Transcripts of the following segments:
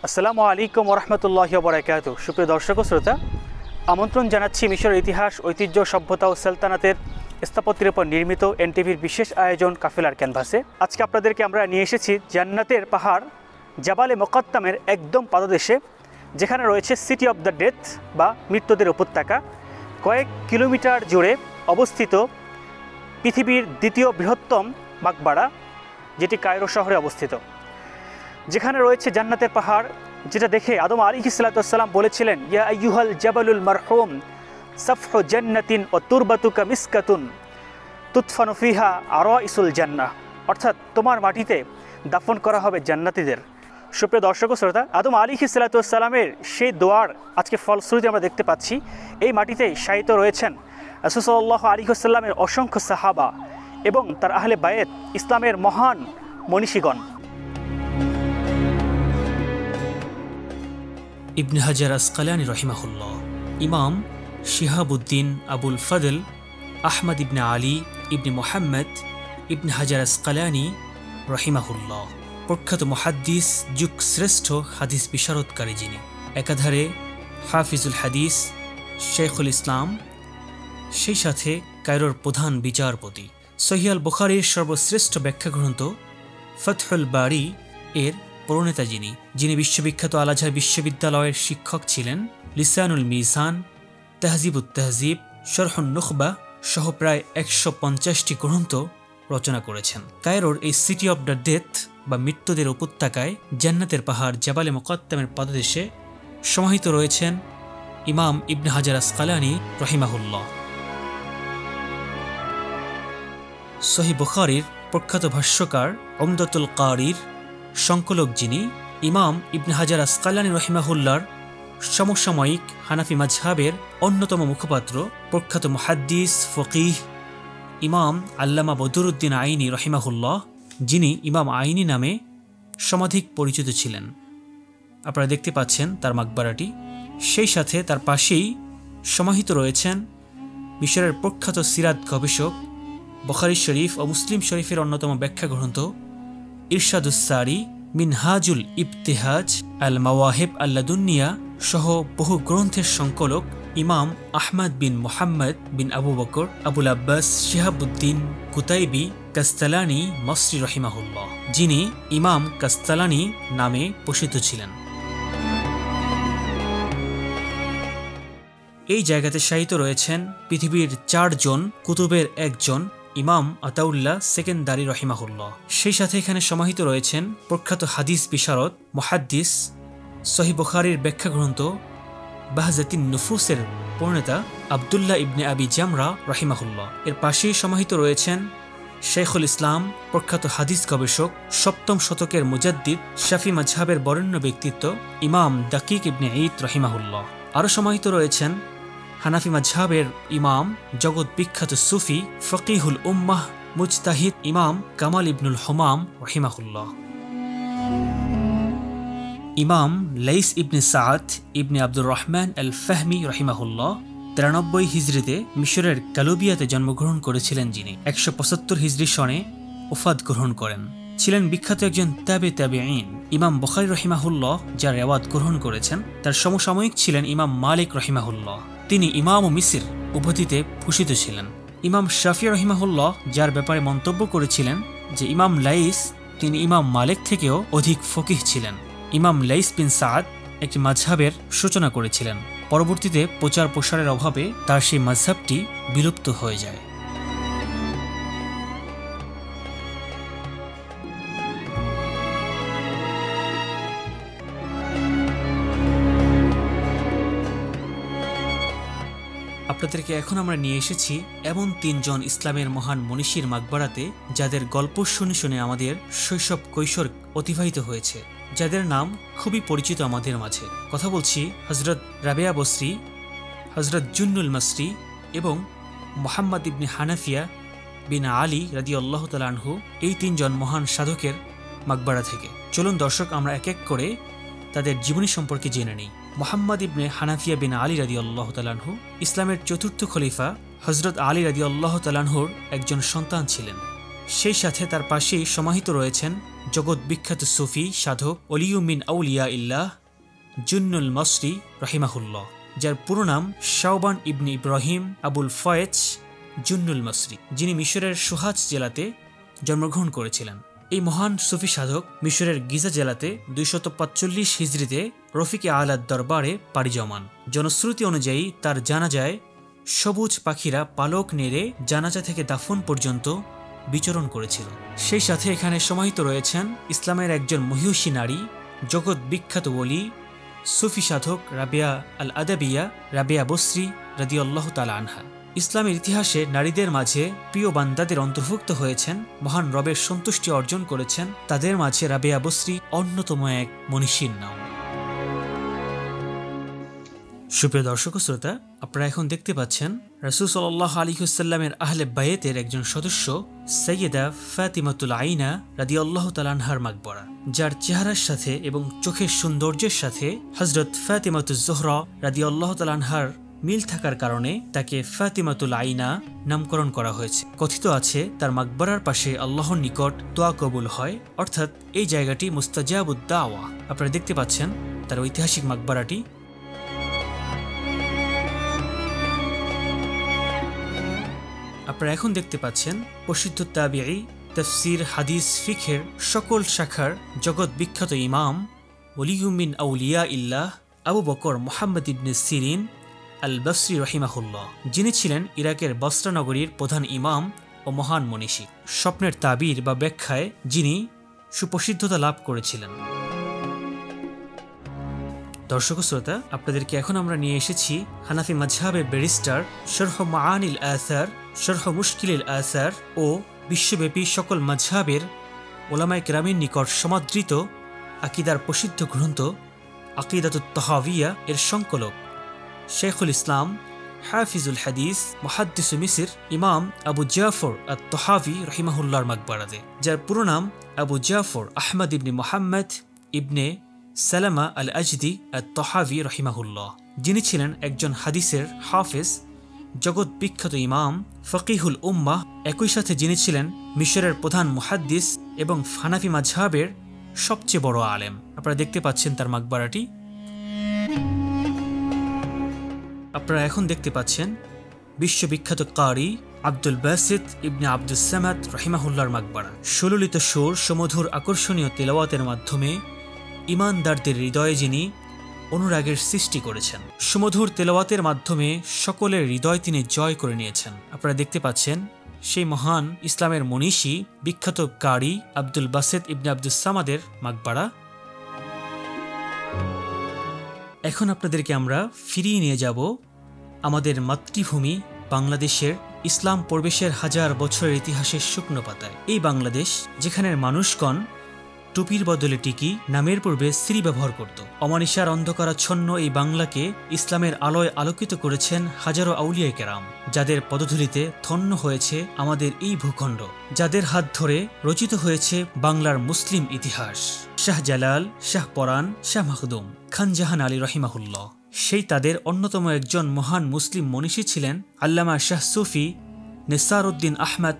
আসসালামু আলাইকুম ওরহমতুল্লাহি ওবরাকাতুহু। সুপ্রিয় দর্শক ও শ্রোতা, আমন্ত্রণ জানাচ্ছি মিশরের ইতিহাস, ঐতিহ্য, সভ্যতা ও সালতানাতের স্থাপত্যের উপর নির্মিত এনটিভির বিশেষ আয়োজন কাফেলার ক্যানভাসে। আজকে আপনাদেরকে আমরা নিয়ে এসেছি জান্নাতের পাহাড় জাবালে মুকাত্তামের একদম পাদদেশে, যেখানে রয়েছে সিটি অফ দ্য ডেথ বা মৃত্যুদের উপত্যকা। কয়েক কিলোমিটার জুড়ে অবস্থিত পৃথিবীর দ্বিতীয় বৃহত্তম মাকবারা, যেটি কায়রো শহরে অবস্থিত, যেখানে রয়েছে জান্নাতের পাহাড়, যেটা দেখে আদম আলাইহিস সালাম বলেছিলেন, ইয়া আইয়ুহাল জাবালুল মারহুম সাফহু জান্নাতিন ও তুরবাতুকা মিসকাতুন তুদফানু ফিহা আরাইসুল জান্নাহ, অর্থাৎ তোমার মাটিতে দাফন করা হবে জান্নাতীদের। সুপ্রিয় দর্শক ও শ্রোতা, আদম আলাইহিস সালামের সেই দোয়ার আজকে ফলশ্রুতি আমরা দেখতে পাচ্ছি। এই মাটিতেই শায়িত রয়েছেন রাসূল সাল্লাল্লাহু আলাইহি ওয়াসাল্লামের অসংখ্য সাহাবা এবং তার আহলে বায়েত, ইসলামের মহান মনীষীগণ। ইবনে হাজার আসকালানি রহিমাহুল্লাহ, ইমাম শিহাবুদ্দিন আবুল ফদল আহমদ ইবনে আলী ইবনে মোহাম্মদ ইবনে হাজার আসকালানি রহিমাহুল্লাহ, প্রখ্যাত মুহাদ্দিস, যুগ শ্রেষ্ঠ হাদিস বিশারদকারী যিনি, একাধারে হাফিজুল হাদিস, শেখুল ইসলাম, সেই সাথে কায়রোর প্রধান বিচারপতি। সহিহ আল বুখারীর সর্বশ্রেষ্ঠ ব্যাখ্যা গ্রন্থ ফাতহুল বারী এর প্রণেতা যিনি বিশ্ববিখ্যাত আল আজহার বিশ্ববিদ্যালয়ের শিক্ষক ছিলেন, লিসানুল মিজান, তাহজিবুত তাহজিব, শরহুন নুখবা সহ প্রায় ১৫০টি গ্রন্থ রচনা করেছেন। কায়রোর এই সিটি অব দ্য ডেথ বা মৃত্যুদের উপত্যকায় জান্নাতের পাহাড় জাবালে মুকাত্তামের পাদদেশে সমাহিত রয়েছেন ইমাম ইবনে হাজার আসকালানি রহিমাহুল্লাহ। সহিহ বুখারীর প্রখ্যাত ভাষ্যকার উমদাতুল কারীর সংকলক যিনি, ইমাম ইবনে হাজার আসকালানি রহিমাহুল্লাহর সমসাময়িক হানাফি মাযহাবের অন্যতম মুখপাত্র, প্রখ্যাত মুহাদ্দিস, ফকিহ ইমাম আল্লামা বদরুদ্দিন আইনি রহিমাহুল্লাহ, যিনি ইমাম আইনি নামে সমাধিক পরিচিত ছিলেন। আপনারা দেখতে পাচ্ছেন তার মাকবারাটি। সেই সাথে তার পাশেই সমাহিত রয়েছেন মিশরের প্রখ্যাত সিরাত গবেষক, বুখারী শরীফ ও মুসলিম শরীফের অন্যতম ব্যাখ্যা গ্রন্থ ইরশাদুস সারি, মিনহাজুল ইবতিহাজ, আল মাওয়াহিব আল্লাদুন্নিয়া সহ বহু গ্রন্থের সংকলক ইমাম আহমদ বিন মুহাম্মদ বিন আবু বকর আবুল আব্বাস শিহাবুদ্দিন কুতাইবি কাস্তালানি মসরি রহিমাহুল্লাহ, যিনি ইমাম কাস্তালানি নামে প্রসিদ্ধ ছিলেন। এই জায়গাতে শায়িত রয়েছেন পৃথিবীর ৪ জন কুতুবের একজন, ইমাম আতাউল্লাহ সেকেন্দারি রহিমাহুল্লাহ। সেই সাথে এখানে সমাহিত রয়েছেন প্রখ্যাত হাদিস বিশারদ, মুহাদ্দিস, সহিহ বুখারীর ব্যাখ্যা গ্রন্থ বাহজাতিন নুফুসের প্রণেতা আবদুল্লাহ ইবনে আবি জামরা রহিমাহুল্লাহ। এর পাশেই সমাহিত রয়েছেন শেখুল ইসলাম, প্রখ্যাত হাদিস গবেষক, ৭ম শতকের মুজাদ্দিদ, শাফি মাযহাবের বরেণ্য ব্যক্তিত্ব ইমাম দাকিক ইবনে ঈদ রহিমাহুল্লাহ। আরও সমাহিত রয়েছেন হানাফি মাযহাবের ইমাম, জগৎ বিখ্যাত সুফি, ফকিহুল উম্মাহ, মুজতাহিদ ইমাম কামাল ইবনুল হুমাম রহিমাহুল্লাহ। ইমাম লাইস ইবনে সাআদ ইবনে আব্দুর রহমান আল ফাহমি রহিমাহুল্লাহ ৯৩ হিজরিতে মিশরের কালুবিয়াতে জন্মগ্রহণ করেছিলেন, যিনি ১৭৫ হিজরি সনে ওফাত গ্রহণ করেন। ছিলেন বিখ্যাত একজন তাবেঈন। ইমাম বুখারী রহিমাহুল্লাহ যার রেওয়াত গ্রহণ করেছেন, তার সমসাময়িক ছিলেন ইমাম মালিক রহিমাহুল্লাহ। তিনি ইমাম ও মিসির উভতিতে ভূষিত ছিলেন। ইমাম শাফি রহিমাহুল্লাহ যার ব্যাপারে মন্তব্য করেছিলেন যে ইমাম লাইস তিনি ইমাম মালিক থেকেও অধিক ফকিহ ছিলেন। ইমাম লাইস বিন সাআদ একটি মাযহাবের সূচনা করেছিলেন। পরবর্তীতে প্রচার প্রসারের অভাবে তার সেই মাযহাবটি বিলুপ্ত হয়ে যায়। আপনাদেরকে এখন আমরা নিয়ে এসেছি এমন ৩ জন ইসলামের মহান মনীষীর মাকবারাতে, যাদের গল্প শুনে শুনে আমাদের শৈশব কৈশোর অতিবাহিত হয়েছে, যাদের নাম খুবই পরিচিত আমাদের মাঝে। কথা বলছি হযরত রাবেয়া বসরি, হযরত জুন্নুল মাসরি এবং মুহাম্মদ ইবনে হানাফিয়া বিন আলী রাদিয়াল্লাহু তাআলা আনহু, এই ৩ জন মহান সাধকের মাকবারা থেকে। চলুন দর্শক, আমরা এক এক করে তাদের জীবনী সম্পর্কে জেনে নিই। মুহাম্মদ ইবনে হানাফিয়া বিন আলী রাদিয়াল্লাহু তাআলা আনহু ইসলামের চতুর্থ খলিফা হযরত আলী রাদিয়াল্লাহু তাআলা আনহুর একজন সন্তান ছিলেন। সেই সাথে তার পাশেই সমাহিত রয়েছেন জগৎ বিখ্যাত সুফি সাধক অলিউমিন আউলিয়া ইল্লাহ জুন্নুল মসরি রহিমাহুল্লাহ, যার পুরো নাম শাওবান ইবনে ইব্রাহিম আবুল ফয়েজ জুন্নুল মসরি, যিনি মিশরের সুহাজ জেলাতে জন্মগ্রহণ করেছিলেন। এই মহান সুফি সাধক মিশরের গিজা জেলাতে 245 হিজরিতে রফিকে আলার দরবারে পাড়ি জমান। জনশ্রুতি অনুযায়ী তার জানাজায় সবুজ পাখিরা পালক নেড়ে জানাজা থেকে দাফন পর্যন্ত বিচরণ করেছিল। সেই সাথে এখানে সমাহিত রয়েছেন ইসলামের একজন মহিষী নারী, জগৎ বিখ্যাত ওলি সুফি সাধক রাবিয়া আল আদাবিয়া রাবিয়া বসরি রাদিয়াল্লাহু তাআলা আনহা। ইসলামের ইতিহাসে নারীদের মাঝে প্রিয় বান্দাদের অন্তর্ভুক্ত হয়েছেন, মহান রবের সন্তুষ্টি অর্জন করেছেন, তাদের মাঝে রাবিয়া বসরি অন্যতম এক মনীষীর নাম। সুপ্রিয় দর্শক ও শ্রোতা, আপনারা এখন দেখতে পাচ্ছেন রাসূল সাল্লাল্লাহু আলাইহি ওয়াসাল্লামের আহলে বায়েতের একজন সদস্য সাইয়্যিদা ফাতিমাতুল আইনা রাদিয়াল্লাহু তাআলা আনহার মাকবরা, যার চেহারার সাথে এবং চোখের সৌন্দর্যের সাথে হযরত ফাতিমাতুজ জোহরা রাদিয়াল্লাহু তাআলা আনহার মিল থাকার কারণে তাকে ফাতিমাতুল আইনা নামকরণ করা হয়েছে। কথিত আছে তার মাকবরার পাশে আল্লাহর নিকট দোয়া কবুল হয়, অর্থাৎ এই জায়গাটি মুস্তাজাবুদ দাওয়া। আপনারা দেখতে পাচ্ছেন তার ঐতিহাসিক মাকবরাটি। আপনারা এখন দেখতে পাচ্ছেন প্রসিদ্ধ তাবিঈ, তাফসীর, হাদিস, ফিকহের সকল শাখার জগৎ বিখ্যাত ইমাম ওলিউমিন আউলিয়া ইল্লাহ আবু বকর মুহাম্মদ ইবনে সিরিন আল বসরি রহিমাহুল্লাহ, যিনি ছিলেন ইরাকের বসরা নগরীর প্রধান ইমাম ও মহান মনীষী। স্বপ্নের তাবির বা ব্যাখ্যায় যিনি সুপ্রসিদ্ধতা লাভ করেছিলেন। দর্শক শ্রোতা, আপনাদেরকে এখন আমরা নিয়ে এসেছি হানাফি মাযহাবের ব্যারিস্টার, শরহ মাআনিল আসার, শরহ মুশকিলিল আসার ও বিশ্বব্যাপী সকল মাযহাবের ওলামায়ে কেরামের নিকট সমাদৃত আকিদার প্রসিদ্ধ গ্রন্থ আকিদাতুত তাহাওয়িয়া এর সংকলক শেখুল ইসলাম হাফিজুল হাদিস মুহাদ্দিস মিসর ইমাম আবু জাফর আত-তাহাওয়ি রহিমাহুল্লাহর মাকবারাতে, যার পুরো নাম আবু জাফর আহমদ ইবনে মুহাম্মদ ইবনে সালামা আল আজদি আত-তাহাওয়ি রহিমাহুল্লাহ, যিনি ছিলেন একজন হাদিসের হাফেজ, জগৎ বিখ্যাত ইমাম, ফকিহুল উম্মাহ, একই সাথে যিনি ছিলেন মিশরের প্রধান মুহাদ্দিস এবং হানাফি মাযহাবের সবচেয়ে বড় আলেম। আপনারা দেখতে পাচ্ছেন তার মাকবারাটি। আপনারা এখন দেখতে পাচ্ছেন বিশ্ববিখ্যাত কারি আব্দুল বাসিত ইবনে আব্দুস সামাদ রহিমাহুল্লাহর মাকবারা। সুললিত সুর, সুমধুর আকর্ষণীয় তেলাওয়াতের মাধ্যমে ইমানদারদের হৃদয়ে যিনি অনুরাগের সৃষ্টি করেছেন, সুমধুর তেলাওয়াতের মাধ্যমে সকলের হৃদয় তিনি জয় করে নিয়েছেন। আপনারা দেখতে পাচ্ছেন সেই মহান ইসলামের মনীষী বিখ্যাত কারি আব্দুল বাসিত ইবনে আব্দুস সামাদের মাকবারা। এখন আপনাদেরকে আমরা ফিরিয়ে নিয়ে যাব আমাদের মাতৃভূমি বাংলাদেশের ইসলাম প্রবেশের হাজার বছরের ইতিহাসের শুকনো পাতায়। এই বাংলাদেশ, যেখানের মানুষগণ টুপির বদলে টিকি, নামের পূর্বে শ্রী ব্যবহার করত। অমানিসার অন্ধকারাচ্ছন্ন এই বাংলাকে ইসলামের আলোয় আলোকিত করেছেন হাজারো আউলিয়া কেরাম, যাদের পদধূলিতে ধন্য হয়েছে আমাদের এই ভূখণ্ড, যাদের হাত ধরে রচিত হয়েছে বাংলার মুসলিম ইতিহাস। শাহজালাল, শাহ পরান, শাহ মাখদুম, খান জাহান আলী রহিমাহুল্লাহ। সেই তাদের অন্যতম একজন মহান মুসলিম মনীষী ছিলেন আল্লামা শাহ সুফি নেসারউদ্দিন আহমদ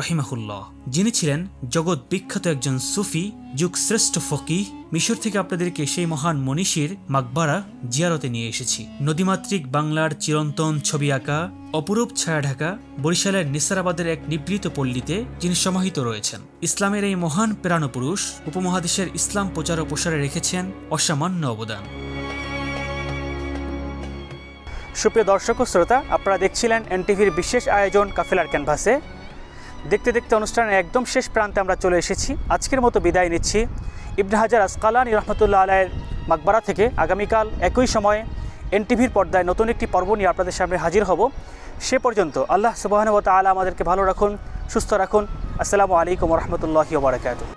রহিমাহুল্লাহ, যিনি ছিলেন জগৎ বিখ্যাত একজন সুফি, যুগ শ্রেষ্ঠ ফকিহ। মিশর থেকে আপনাদেরকে সেই মহান মনীষীর মাকবারা জিয়ারতে নিয়ে এসেছি। নদীমাতৃক বাংলার চিরন্তন ছবি আঁকা, অপরূপ ছায়া ঢাকা বরিশালের নিসারাবাদের এক নিভৃত পল্লীতে যিনি সমাহিত রয়েছেন। ইসলামের এই মহান প্রাণপুরুষ উপমহাদেশের ইসলাম প্রচার ও প্রসারে রেখেছেন অসামান্য অবদান। সুপ্রিয় দর্শক ও শ্রোতা, আপনারা দেখছিলেন এনটিভির বিশেষ আয়োজন কাফেলার ক্যানভাসে। দেখতে দেখতে অনুষ্ঠানের একদম শেষ প্রান্তে আমরা চলে এসেছি। আজকের মতো বিদায় নিচ্ছি ইবনে হাজার আসকালানী রহমতুল্লাহ আলাইহির মাকবারা থেকে। আগামীকাল একই সময়ে এনটিভির পর্দায় নতুন একটি পর্ব নিয়ে আপনাদের সামনে হাজির হব। সে পর্যন্ত আল্লাহ সুবহানাহু ওয়া তাআলা আমাদেরকে ভালো রাখুন, সুস্থ রাখুন। আসসালামু আলাইকুম ওয়া রাহমাতুল্লাহি ওয়া বারাকাতুহু।